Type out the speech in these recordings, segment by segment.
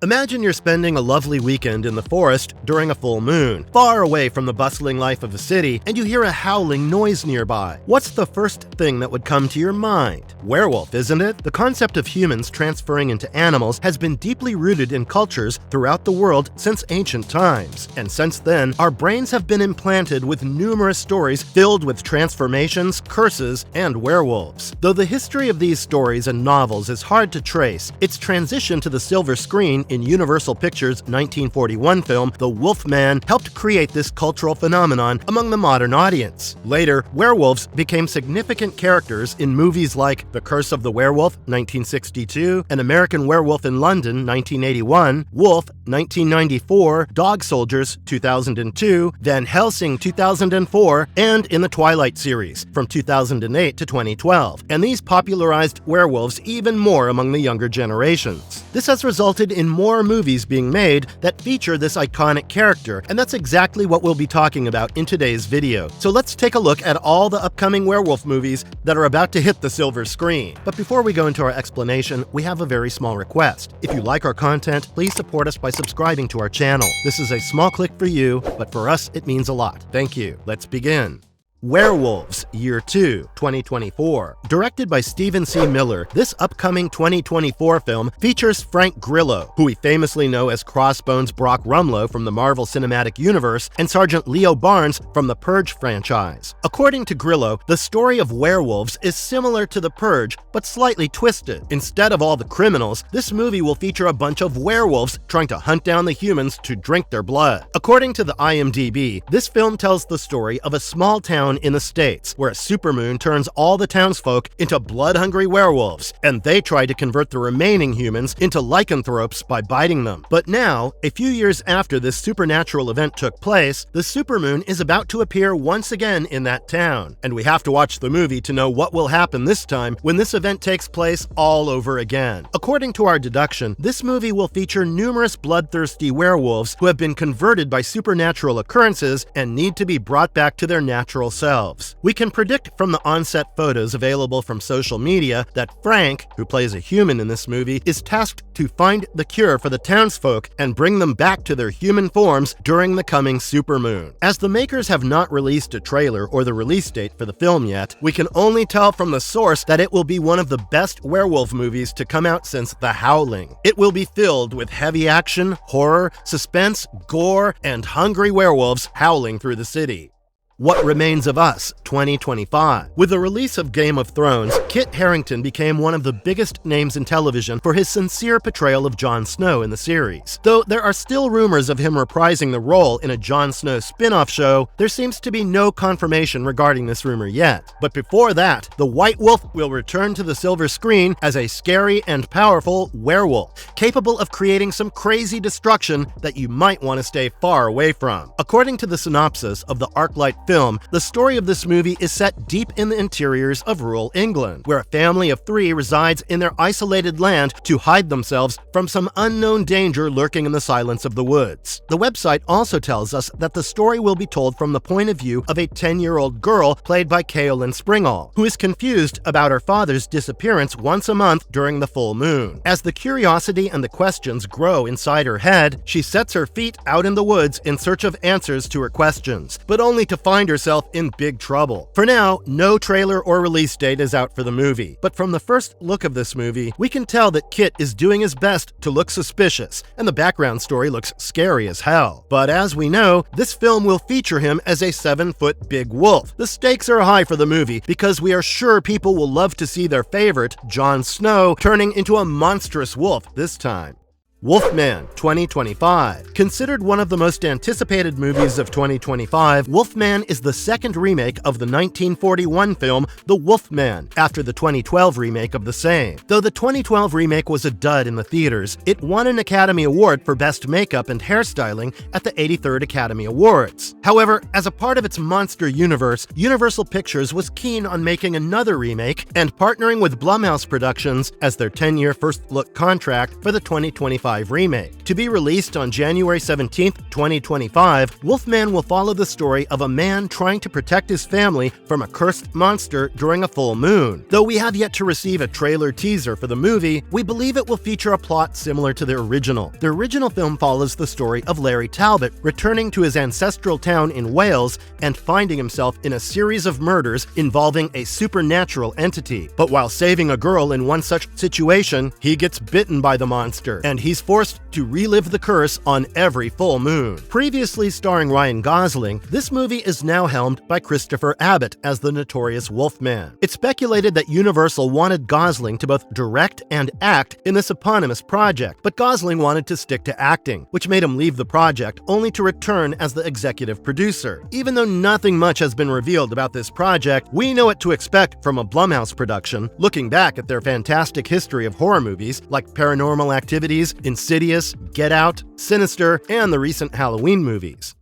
Imagine you're spending a lovely weekend in the forest during a full moon, far away from the bustling life of a city, and you hear a howling noise nearby. What's the first thing that would come to your mind? Werewolf, isn't it? The concept of humans transferring into animals has been deeply rooted in cultures throughout the world since ancient times. And since then, our brains have been implanted with numerous stories filled with transformations, curses, and werewolves. Though the history of these stories and novels is hard to trace, its transition to the silver screen in Universal Pictures' 1941 film, The Wolfman, helped create this cultural phenomenon among the modern audience. Later, werewolves became significant characters in movies like The Curse of the Werewolf, 1962, An American Werewolf in London, 1981, Wolf, 1994, Dog Soldiers, 2002, Van Helsing, 2004, and in the Twilight series, from 2008 to 2012. And these popularized werewolves even more among the younger generations. This has resulted in more movies being made that feature this iconic character, and that's exactly what we'll be talking about in today's video. So let's take a look at all the upcoming werewolf movies that are about to hit the silver screen. But before we go into our explanation, we have a very small request. If you like our content, please support us by subscribing to our channel. This is a small click for you, but for us, it means a lot. Thank you. Let's begin. Werewolves, Year 2, 2024. Directed by Stephen C. Miller, this upcoming 2024 film features Frank Grillo, who we famously know as Crossbones Brock Rumlow from the Marvel Cinematic Universe, and Sergeant Leo Barnes from the Purge franchise. According to Grillo, the story of werewolves is similar to The Purge, but slightly twisted. Instead of all the criminals, this movie will feature a bunch of werewolves trying to hunt down the humans to drink their blood. According to the IMDb, this film tells the story of a small town in the States, where a supermoon turns all the townsfolk into blood-hungry werewolves, and they try to convert the remaining humans into lycanthropes by biting them. But now, a few years after this supernatural event took place, the supermoon is about to appear once again in that town, and we have to watch the movie to know what will happen this time when this event takes place all over again. According to our deduction, this movie will feature numerous bloodthirsty werewolves who have been converted by supernatural occurrences and need to be brought back to their natural selves. We can predict from the on-set photos available from social media that Frank, who plays a human in this movie, is tasked to find the cure for the townsfolk and bring them back to their human forms during the coming supermoon. As the makers have not released a trailer or the release date for the film yet, we can only tell from the source that it will be one of the best werewolf movies to come out since The Howling. It will be filled with heavy action, horror, suspense, gore, and hungry werewolves howling through the city. What Remains of Us, 2025. With the release of Game of Thrones, Kit Harington became one of the biggest names in television for his sincere portrayal of Jon Snow in the series. Though there are still rumors of him reprising the role in a Jon Snow spin-off show, there seems to be no confirmation regarding this rumor yet. But before that, the White Wolf will return to the silver screen as a scary and powerful werewolf, capable of creating some crazy destruction that you might want to stay far away from. According to the synopsis of the ArcLight film, the story of this movie is set deep in the interiors of rural England, where a family of 3 resides in their isolated land to hide themselves from some unknown danger lurking in the silence of the woods. The website also tells us that the story will be told from the point of view of a 10-year-old girl played by Kaolin Springall, who is confused about her father's disappearance once a month during the full moon. As the curiosity and the questions grow inside her head, she sets her feet out in the woods in search of answers to her questions, but only to find herself in big trouble. For now, no trailer or release date is out for the movie, but from the first look of this movie, we can tell that Kit is doing his best to look suspicious, and the background story looks scary as hell. But as we know, this film will feature him as a 7-foot big wolf. The stakes are high for the movie because we are sure people will love to see their favorite, Jon Snow, turning into a monstrous wolf this time. Wolfman, 2025. Considered one of the most anticipated movies of 2025, Wolfman is the second remake of the 1941 film The Wolfman, after the 2012 remake of the same. Though the 2012 remake was a dud in the theaters, it won an Academy Award for Best Makeup and Hairstyling at the 83rd Academy Awards. However, as a part of its monster universe, Universal Pictures was keen on making another remake and partnering with Blumhouse Productions as their 10-year first-look contract for the 2025 1995 remake. To be released on January 17, 2025, Wolfman will follow the story of a man trying to protect his family from a cursed monster during a full moon. Though we have yet to receive a trailer teaser for the movie, we believe it will feature a plot similar to the original. The original film follows the story of Larry Talbot returning to his ancestral town in Wales and finding himself in a series of murders involving a supernatural entity. But while saving a girl in one such situation, he gets bitten by the monster, and he's forced to relive the curse on every full moon. Previously starring Ryan Gosling, this movie is now helmed by Christopher Abbott as the notorious Wolfman. It's speculated that Universal wanted Gosling to both direct and act in this eponymous project, but Gosling wanted to stick to acting, which made him leave the project only to return as the executive producer. Even though nothing much has been revealed about this project, we know what to expect from a Blumhouse production, looking back at their fantastic history of horror movies like Paranormal Activities, Insidious, Get Out, Sinister, and the recent Halloween movies.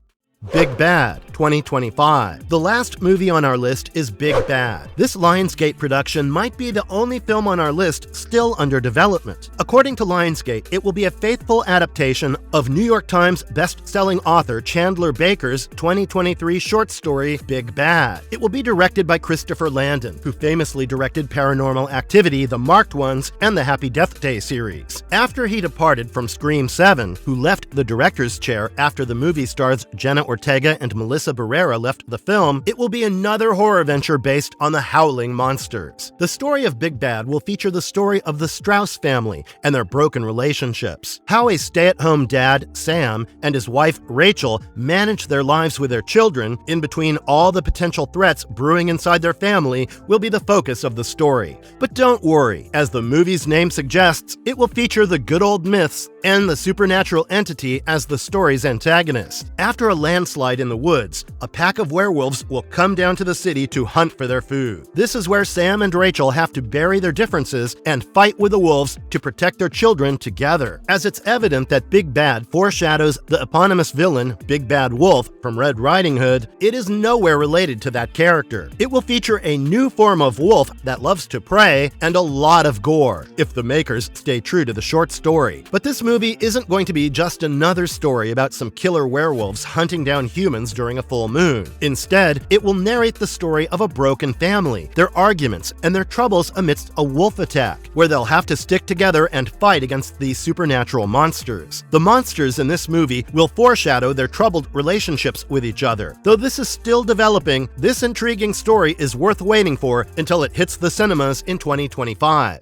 Big Bad, 2025. The last movie on our list is Big Bad. This Lionsgate production might be the only film on our list still under development. According to Lionsgate, it will be a faithful adaptation of New York Times best-selling author Chandler Baker's 2023 short story, Big Bad. It will be directed by Christopher Landon, who famously directed Paranormal Activity, The Marked Ones, and the Happy Death Day series. After he departed from Scream 7, who left the director's chair after the movie stars Jenna Ortega and Melissa Barrera left the film, it will be another horror venture based on the howling monsters. The story of Big Bad will feature the story of the Strauss family and their broken relationships. How a stay-at-home dad, Sam, and his wife, Rachel, manage their lives with their children in between all the potential threats brewing inside their family will be the focus of the story. But don't worry, as the movie's name suggests, it will feature the good old myths and the supernatural entity as the story's antagonist. After a landslide in the woods, a pack of werewolves will come down to the city to hunt for their food. This is where Sam and Rachel have to bury their differences and fight with the wolves to protect their children together. As it's evident that Big Bad foreshadows the eponymous villain, Big Bad Wolf, from Red Riding Hood, it is nowhere related to that character. It will feature a new form of wolf that loves to prey and a lot of gore, if the makers stay true to the short story. But this movie isn't going to be just another story about some killer werewolves hunting down humans during a full moon. Instead, it will narrate the story of a broken family, their arguments, and their troubles amidst a wolf attack, where they'll have to stick together and fight against these supernatural monsters. The monsters in this movie will foreshadow their troubled relationships with each other. Though this is still developing, this intriguing story is worth waiting for until it hits the cinemas in 2025.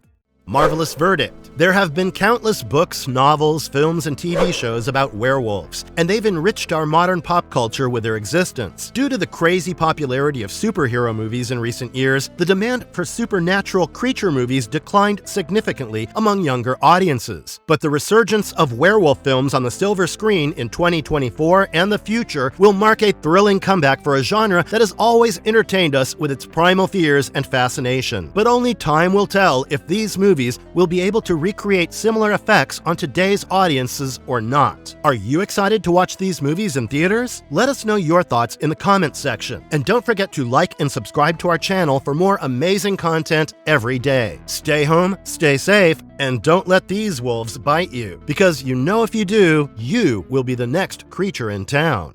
Marvelous Verdict. There have been countless books, novels, films, and TV shows about werewolves, and they've enriched our modern pop culture with their existence. Due to the crazy popularity of superhero movies in recent years, the demand for supernatural creature movies declined significantly among younger audiences. But the resurgence of werewolf films on the silver screen in 2024 and the future will mark a thrilling comeback for a genre that has always entertained us with its primal fears and fascination. But only time will tell if these movies will be able to recreate similar effects on today's audiences or not. Are you excited to watch these movies in theaters? Let us know your thoughts in the comments section. And don't forget to like and subscribe to our channel for more amazing content every day. Stay home, stay safe, and don't let these wolves bite you. Because you know if you do, you will be the next creature in town.